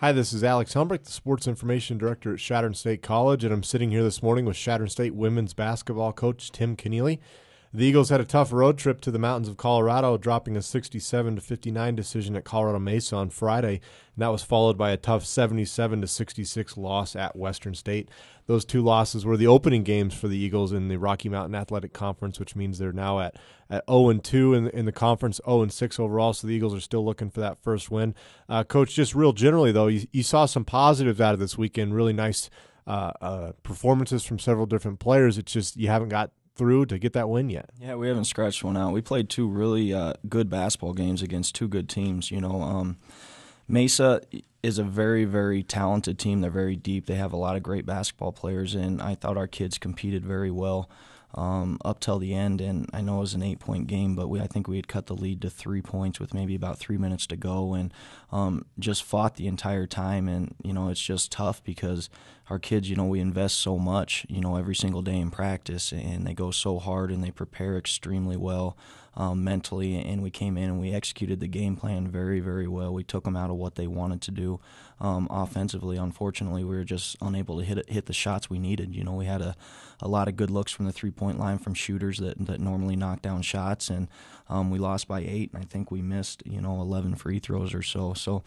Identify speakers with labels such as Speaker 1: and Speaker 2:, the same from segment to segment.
Speaker 1: Hi, this is Alex Helmbrick, the Sports Information Director at Chadron State College, and I'm sitting here this morning with Chadron State women's basketball coach Tim Keneally. The Eagles had a tough road trip to the mountains of Colorado, dropping a 67-59 decision at Colorado Mesa on Friday, and that was followed by a tough 77-66 loss at Western State. Those two losses were the opening games for the Eagles in the Rocky Mountain Athletic Conference, which means they're now at 0-2 in the conference, 0-6 overall, so the Eagles are still looking for that first win. Coach, just real generally, though, you saw some positives out of this weekend, really nice performances from several different players. It's just you haven't got through to get that win yet.
Speaker 2: Yeah, we haven't scratched one out. We played two really good basketball games against two good teams. Mesa is a very, very talented team. They're very deep. They have a lot of great basketball players, and I thought our kids competed very well up till the end. And I know it was an 8-point game, but I think we had cut the lead to 3 points with maybe about 3 minutes to go, and just fought the entire time. And it's just tough because our kids, we invest so much, every single day in practice, and they go so hard and they prepare extremely well mentally. And we came in and we executed the game plan very, very well. We took them out of what they wanted to do offensively. Unfortunately, we were just unable to hit the shots we needed. We had a lot of good looks from the 3-point line from shooters that normally knock down shots, and we lost by 8, and I think we missed 11 free throws or so. So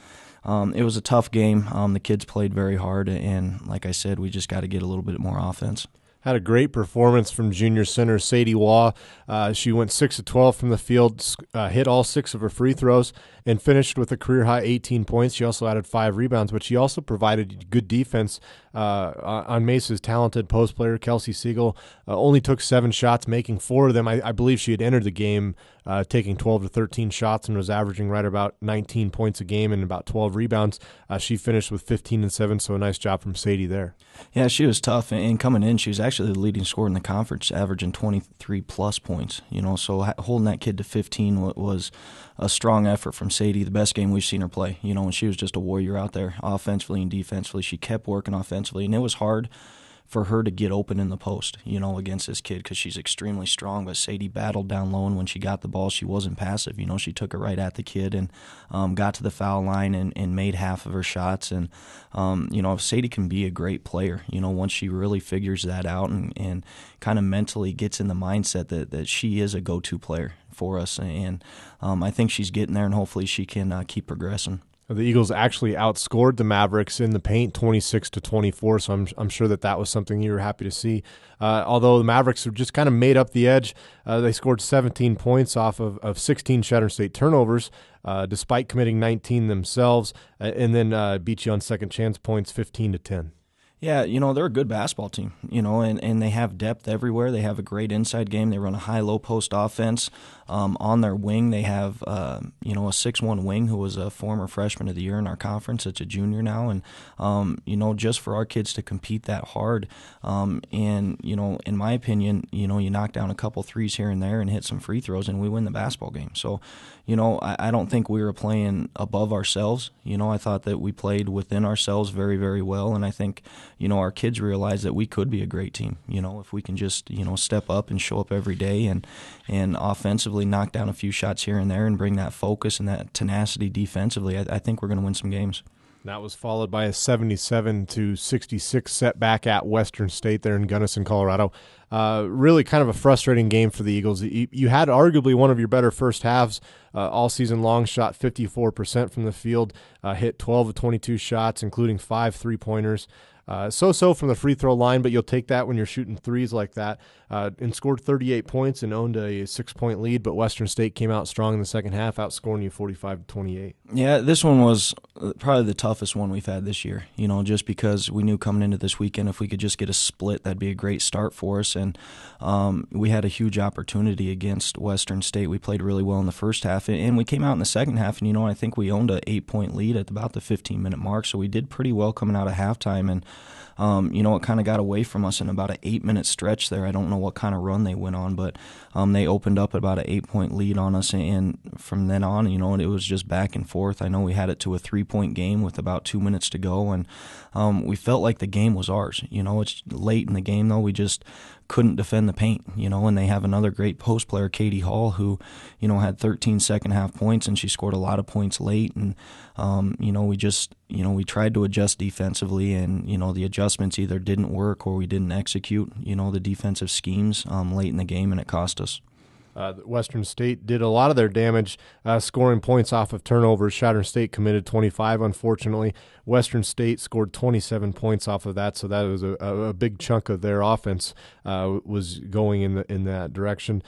Speaker 2: it was a tough game. The kids played very hard, and like I said, we just got to get a little bit more offense.
Speaker 1: Had a great performance from junior center Sadie Waugh. She went 6 of 12 from the field, hit all 6 of her free throws, and finished with a career-high 18 points. She also added 5 rebounds, but she also provided good defense on Mesa's talented post player, Kelsey Siegel. Only took 7 shots, making 4 of them. I believe she had entered the game taking 12 to 13 shots and was averaging right about 19 points a game and about 12 rebounds. She finished with 15 and 7, so a nice job from Sadie there.
Speaker 2: Yeah, she was tough, and coming in, she was actually the leading scorer in the conference, averaging 23-plus points. So holding that kid to 15 was a strong effort from Sadie, the best game we've seen her play. And she was just a warrior out there, offensively and defensively. She kept working offensively, and it was hard for her to get open in the post, against this kid because she's extremely strong. But Sadie battled down low, and when she got the ball, she wasn't passive. She took it right at the kid and got to the foul line and made half of her shots. And, Sadie can be a great player, once she really figures that out and kind of mentally gets in the mindset that she is a go-to player for us. And I think she's getting there, and hopefully she can keep progressing.
Speaker 1: The Eagles actually outscored the Mavericks in the paint 26-24, so I'm sure that was something you were happy to see. Although the Mavericks have just kind of made up the edge, they scored 17 points off of 16 Chadron State turnovers, despite committing 19 themselves, and then beat you on second chance points 15-10.
Speaker 2: Yeah, they're a good basketball team, and they have depth everywhere. They have a great inside game. They run a high-low post offense. On their wing, they have, a 6'1" wing who was a former freshman of the year in our conference. It's a junior now. And, just for our kids to compete that hard, and, in my opinion, you knock down a couple threes here and there and hit some free throws, and we win the basketball game. So, I don't think we were playing above ourselves. I thought that we played within ourselves very, very well, and I think our kids realize that we could be a great team, if we can just, step up and show up every day and offensively knock down a few shots here and there and bring that focus and that tenacity defensively. I think we're going to win some games.
Speaker 1: That was followed by a 77-66 setback at Western State there in Gunnison, Colorado. Really kind of a frustrating game for the Eagles. You had arguably one of your better first halves all season long, shot 54% from the field, hit 12 of 22 shots, including 5 3-pointers. So-so from the free throw line, but you'll take that when you're shooting threes like that, and scored 38 points and owned a 6-point lead, but Western State came out strong in the second half, outscoring you 45-28.
Speaker 2: Yeah, this one was probably the toughest one we've had this year, just because we knew coming into this weekend if we could just get a split, that'd be a great start for us, and we had a huge opportunity against Western State. We played really well in the first half, and we came out in the second half, and I think we owned a 8-point lead at about the 15-minute mark, so we did pretty well coming out of halftime, and it kind of got away from us in about an 8-minute stretch there. I don't know what kind of run they went on, but they opened up about an 8-point lead on us, and from then on, it was just back and forth. I know we had it to a 3-point game with about 2 minutes to go, and we felt like the game was ours. It's late in the game, though. We just couldn't defend the paint, and they have another great post player, Katie Hall, who, had 13 second-half points, and she scored a lot of points late, and, we tried to adjust defensively, and, the adjustments either didn't work or we didn't execute, the defensive schemes late in the game, and it cost us.
Speaker 1: Western State did a lot of their damage scoring points off of turnovers. Chadron State committed 25, unfortunately. Western State scored 27 points off of that, so that was a big chunk of their offense was going in that direction.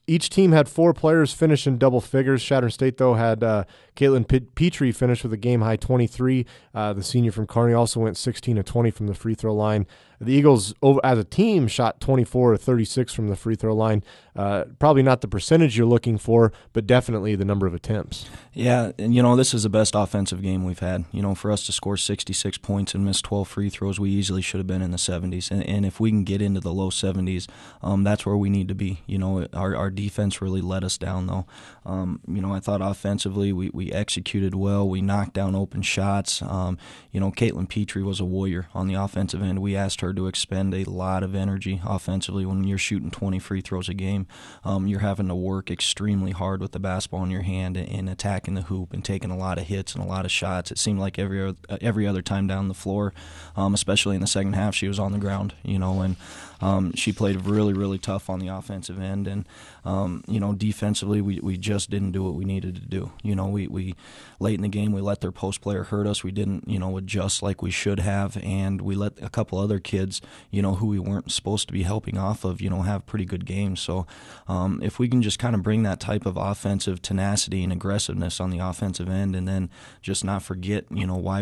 Speaker 1: Each team had 4 players finish in double figures. Chadron State, though, had Caitlin Petrie finish with a game-high 23. The senior from Kearney also went 16 of 20 from the free throw line. The Eagles, as a team, shot 24 of 36 from the free throw line. Probably not the percentage you're looking for, but definitely the number of attempts.
Speaker 2: Yeah, and this is the best offensive game we've had. For us to score 66 points and miss 12 free throws, we easily should have been in the 70s. And if we can get into the low 70s, that's where we need to be. Our defense really let us down, though. I thought offensively we executed well. We knocked down open shots. Caitlin Petrie was a warrior on the offensive end. We asked her to expend a lot of energy offensively. When you're shooting 20 free throws a game, you're having to work extremely hard with the basketball in your hand and attacking the hoop and taking a lot of hits and a lot of shots. It seemed like every other time down the floor, especially in the second half, she was on the ground, and she played really, really tough on the offensive end. And, defensively, we just didn't do what we needed to do. We late in the game, we let their post player hurt us. We didn't, adjust like we should have, and we let a couple other kids, who we weren't supposed to be helping off of, have pretty good games. So if we can just kind of bring that type of offensive tenacity and aggressiveness on the offensive end, and then just not forget, why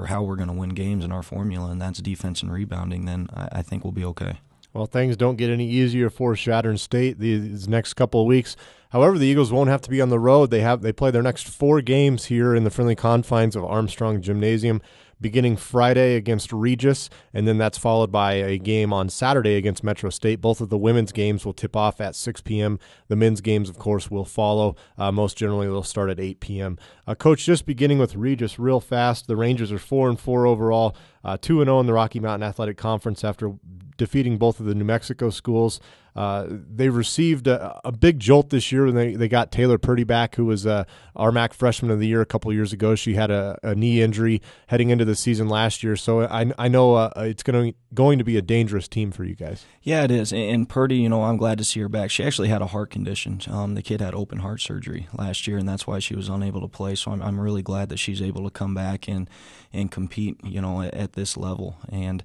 Speaker 2: how we're going to win games in our formula, and that's defense and rebounding, then I think we'll be okay.
Speaker 1: Well, things don't get any easier for Chadron State these next couple of weeks. However, the Eagles won't have to be on the road. They play their next 4 games here in the friendly confines of Armstrong Gymnasium, beginning Friday against Regis, and then that's followed by a game on Saturday against Metro State. Both of the women's games will tip off at 6 p.m. The men's games, of course, will follow. Most generally, they'll start at 8 p.m. Coach, just beginning with Regis real fast, the Rangers are 4-4 overall, 2-0 in the Rocky Mountain Athletic Conference after defeating both of the New Mexico schools. They received a big jolt this year when they got Taylor Purdy back, who was RMAC Freshman of the Year a couple years ago. She had a knee injury heading into the season last year, so I know it's going to be a dangerous team for you guys.
Speaker 2: Yeah, it is. And Purdy, I'm glad to see her back. She actually had a heart condition. The kid had open heart surgery last year, and that's why she was unable to play. So I'm really glad that she's able to come back and compete, at this level. And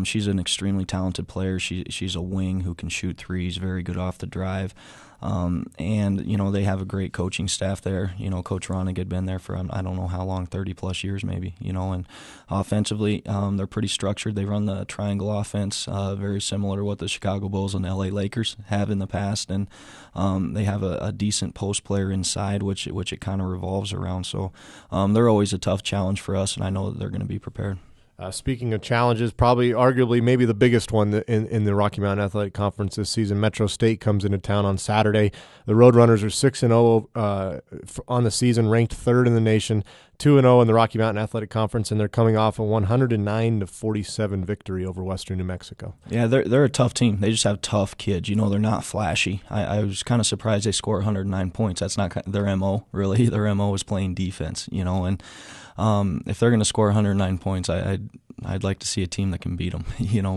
Speaker 2: she's an extremely talented player. She's a wing who can shoot threes, very good off the drive. And, they have a great coaching staff there. Coach Ronig had been there for, I don't know how long, 30-plus years maybe, and offensively, they're pretty structured. They run the triangle offense, very similar to what the Chicago Bulls and LA Lakers have in the past. And they have a decent post player inside, which it kind of revolves around. So they're always a tough challenge for us, and I know that they're going to be prepared.
Speaker 1: Speaking of challenges, probably arguably maybe the biggest one in the Rocky Mountain Athletic Conference this season, Metro State comes into town on Saturday. The Roadrunners are 6-0 on the season, ranked 3rd in the nation, 2-0 in the Rocky Mountain Athletic Conference, and they're coming off a 109-47 victory over Western New Mexico.
Speaker 2: Yeah, they're a tough team. They just have tough kids. They're not flashy. I was kind of surprised they score 109 points. That's not their MO, really. Their MO is playing defense, and if they're going to score 109 points, I'd like to see a team that can beat them,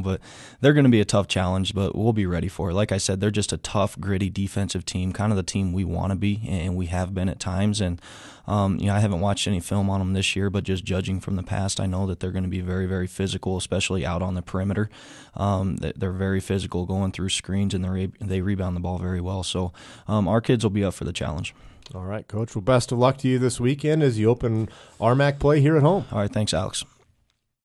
Speaker 2: but they're going to be a tough challenge, but we'll be ready for it. Like I said, they're just a tough, gritty defensive team, kind of the team we want to be, and we have been at times. And, I haven't watched any film on them this year, but just judging from the past, I know that they're going to be very, very physical, especially out on the perimeter. They're very physical going through screens, and they rebound the ball very well. So our kids will be up for the challenge.
Speaker 1: All right, Coach. Well, best of luck to you this weekend as you open RMAC play here at home.
Speaker 2: All right, thanks, Alex.